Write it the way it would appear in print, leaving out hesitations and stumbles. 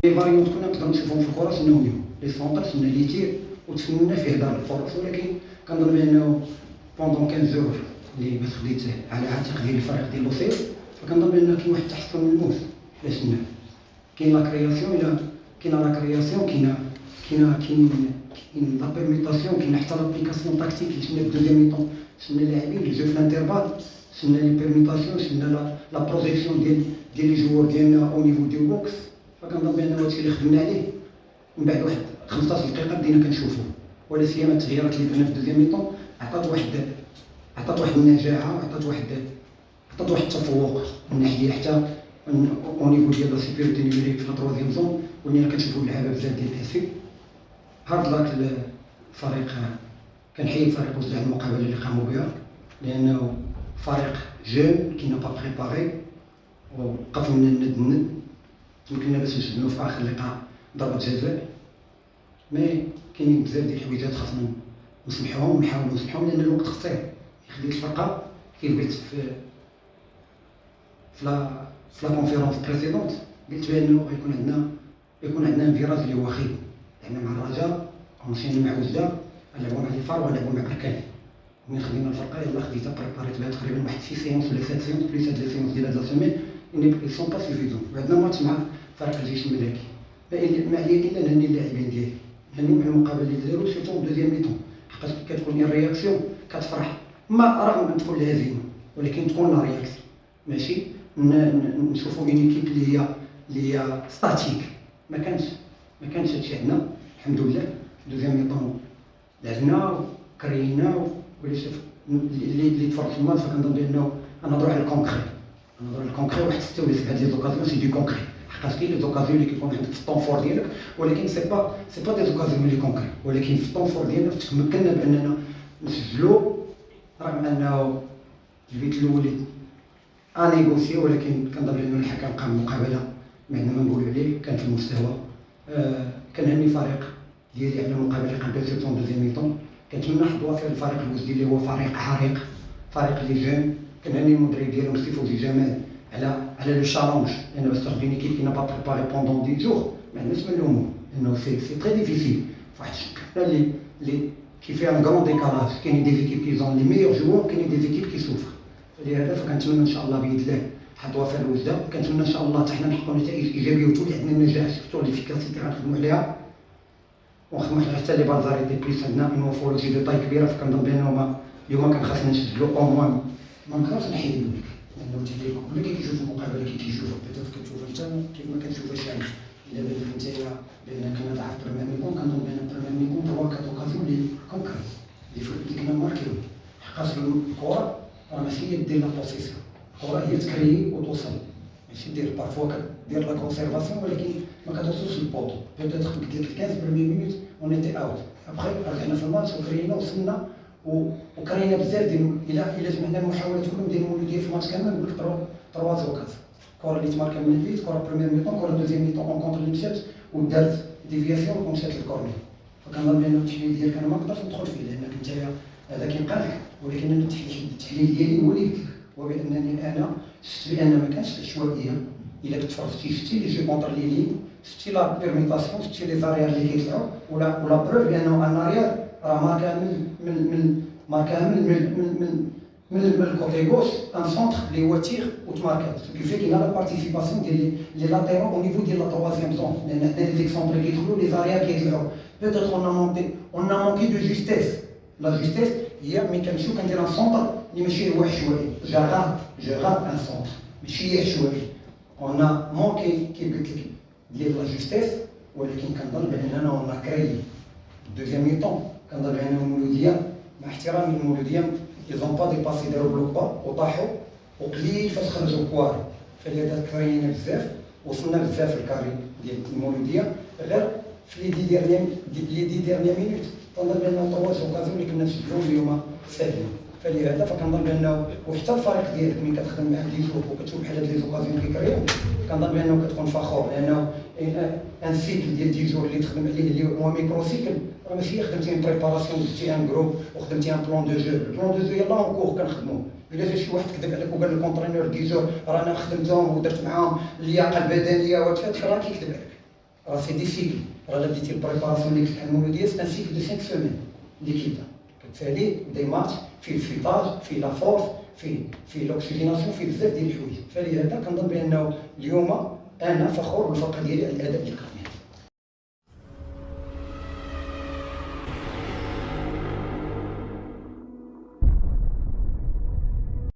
لي فاريونت كنا نقدروا نشوفهم في الكره شنو هما لي سونتر شنو لي تير وتفننا في هذا الفرص، ولكن كنظن بانه بوندون 15 جور اللي بس خديت على عاتق ديال الفريق ديال لوسيل، فكنظن بان كاين واحد التحسن ملموس باش كاين لا كرياسيون، الى كاينه لا كرياسيون، كاين لا بيرميتاسيون، كاين حتى لابليكاسيون تاكتيك اللي شفنا في الدوزيام ميطون، شفنا اللاعبين اللي جاو في الانترفال، شفنا لي بيرميتاسيون، شفنا لا بروجيكسيون ديال لي جوور ديالنا او نيفو ديال بوكس. فكنظن بان هادشي اللي خدمنا عليه من بعد واحد 15 دقيقه بدينا كنشوفوه، ولا سيما التغييرات اللي درنا في الدوزيام ميطون عطات واحد النجاعه، عطات واحد التفوق من ناحيه حتى او نيفو ديال لا سيكوريتي نيميريك في لا تروازيام زون. ولينا كنشوفوا اللعابه بزاف ديال الاسي هارد لاك الفريق. كنحيي الفريق وزع المقابله اللي قاموا بها، لانه فريق جون كي نا با بريباري ووقف من الند يمكننا باش نسجلوا في اخر لقاء ضربه جزاء. مي كاينين بزاف ديال الحويجات خاصنا نسمحوهم ونحاولوا نسمحوهم، لان الوقت قصير. خديت الفرقه كيف قلت في لا كونفيرونس بريسيدونت، قلت بانه يكون عندنا فيراج اللي هو خيب. لعبنا مع الرجاء ونمشينا مع وجده، نلعبوا مع ليفار ونلعبوا مع بركان. من خدينا الفرقه يلاه خديتها بريباريت بها تقريبا واحد 6 سيونس ولا 7 سيونس بليس هاد لي سيونس ديال هاد لا سيمين اللي سون با سوفيزون. وعندنا ماتش مع فريق الجيش الملكي، ما عليا الا نهني اللاعبين ديالي، نهنيهم على المقابله اللي داروا سيرتو دوزيام ميطون، حقاش كتكون الرياكسيون كتفرح، ما رغم ان تكون الهزيمه ولكن تكون لا رياكسيون، ماشي نشوفوا اون ايكيب اللي هي ستاتيك. ما كانش هادشي عندنا الحمد لله. دوزيام ميطون لعبنا وكرينا واللي شاف اللي تفرج في الماتش، فكنظن بانه انا نروح للكونكري واحد 6 ولا 7 ديال لوكازيون سي دو كونكري. حقاش كاين لي زوكازيون اللي كيكون عندك في الطونفور ديالك، ولكن سي با دي زوكازيون اللي كونكري، ولكن في الطونفور ديالنا تمكنا باننا نسجلوا، رغم انه البيت الاولي نيغوسي، ولكن كنظن بان الحكم قام المقابله ما عندنا ما نقولوا عليه، كان في المستوى. كنهني الفريق ديالي على المقابله اللي قام بها سيرتون دوزيام ميطون. كنتمنى حظوه في الفريق الوزدي اللي هو فريق عريق، فريق اللي جون. كنهني المدرب ديالهم سي فوزي جمال على لو شالونج، لان باش تاخذ اون ايكيب كي نا با بريباري بوندون 10 جور ما عندناش ما نلومو، لانه سي تري ديفيسيل فواحد الشكل اللي كي فيها ان كرون ديكالاج. كاينين دي زيكيب كي زون لي ميور جوور، كاينين دي زيكيب كي سوفر. فلهذا فكنتمنى ان شاء الله باذن الله حظ وفاء الوجده، كنتمنى ان شاء الله حتى حنا نحققوا نتائج ايجابيه وتولي عندنا النجاح سورتو ليفيكاسيتي غنخدموا عليها، ونخدموا حتى لي بالزاريتي بليس عندنا اون مورفولوجي دو طاي كبيره. فكنظن بانه اليوم كان خاصنا نسجلوا او موان، ما نقدرش نحيد منك لانه تحليل كل كيشوف المقابله كيشوف بيتيت كتشوف انت كيف ما كتشوفهاش انا. الا بان انت بان كنا ضعف بريمير ميكون، كنظن بان بريمير ميكون 3 4 اوكازيون اللي كونكري اللي كنا ماركيو. حقاش الكره راه ماشي هي دير لا بوسيسيون، الكره هي تكري وتوصل، ماشي دير بارفوا كدير لا كونسيرفاسيون ولكن ما كتوصلش للبوطو. بيتيت قلت لك 15 بريمير مينوت اون ايتي اوت، ابخي رجعنا في الماتش وكرينا وصلنا وكرينا بزاف ديال الى جمعنا المحاولات كلهم ديال المولوديه في الماتش كامل نقول لك 3 زوكات. الكره اللي تماركا من البيت، كره بريمير ميطون، كره دوزيام ميطون اون كونتر اللي مشات ودارت ديفياسيون ومشات للكورنر. فكنظن بان التحليل ديالك انا ما نقدرش ندخل فيه لانك انت هذا كيبقى لك، ولكن التحليل ديالي هو اللي قلت لك، هو بانني انا شفت بان ما كانش عشوائيه. الا كنت تفرجتي شفتي لي جو كونتر لي لين، شفتي لا بيرميتاسيون، شفتي لي زاريير اللي كيطلعوا ولا بروف بانه ان اريير راه ماركا من الكوتي غوش ان سونتر اللي هو تيغ وتماركا، سو كي في كاينه لا بارتيسيباسيون ديال لي لاتيرون او نيفو ديال لا تروازيام زون، لان حنا لي زيكسونتر كيدخلوا لي زاريير كيطلعوا. بيتيت اون ا مونكي دو جوستيس. لا جوستيس هي ملي كنمشيو كندير ان سونتر اللي ماشي هو عشوائي، جو غاب ان سونتر ماشي هي عشوائي. اون ا مونكي كي قلت لك ديال لا جوستيس، ولكن كنظن باننا اون ا كري دوزيام ميطون. كنظن بان المولوديه مع احترامي للمولوديه ils ont pas dépassé داروا بلوك با وطاحوا وقليل فاش خرجوا كواري. فلهذا كرينا بزاف، وصلنا بزاف الكاري ديال المولوديه غير في لي دي ديرنيير مينوت. كنظن بان 3 اوكازيون اللي كنا نسجلوهم اليوم ساهلين. فلهذا فكنظن بانه وحتى الفريق ديالك ملي كتخدم مع لي جوك وكتشوف بحال هاد لي زوكازيون كيكريو، كنظن بانه كتكون فخور، لانه ان سيكل ديال 10 جور اللي تخدم عليه اللي هو ميكرو سيكل، راه ماشي خدمتي ان بريباراسيون درتي ان جروب وخدمتي ان بلون دو جو. البلون دو جو يلاه اون كور كنخدمو. الا جا شي واحد كذب عليك وقال لك كونترينور 10 جور رانا خدمتهم ودرت معاهم اللياقه البدنيه وهادشي راه كيكذب عليك. راه سي دي سيكل، راه الا بديتي البريباراسيون ديك المولوديه سي ان سيكل دو 5 سيمين اللي كيبدا كتسالي دي ماتش فيه الفيتاج فيه لا فورس فيه لوكسيجيناسيون فيه بزاف ديال الحوايج. فلهذا كنظن بانه اليوم انا فخور بالفرقه ديالي على الاداء ديال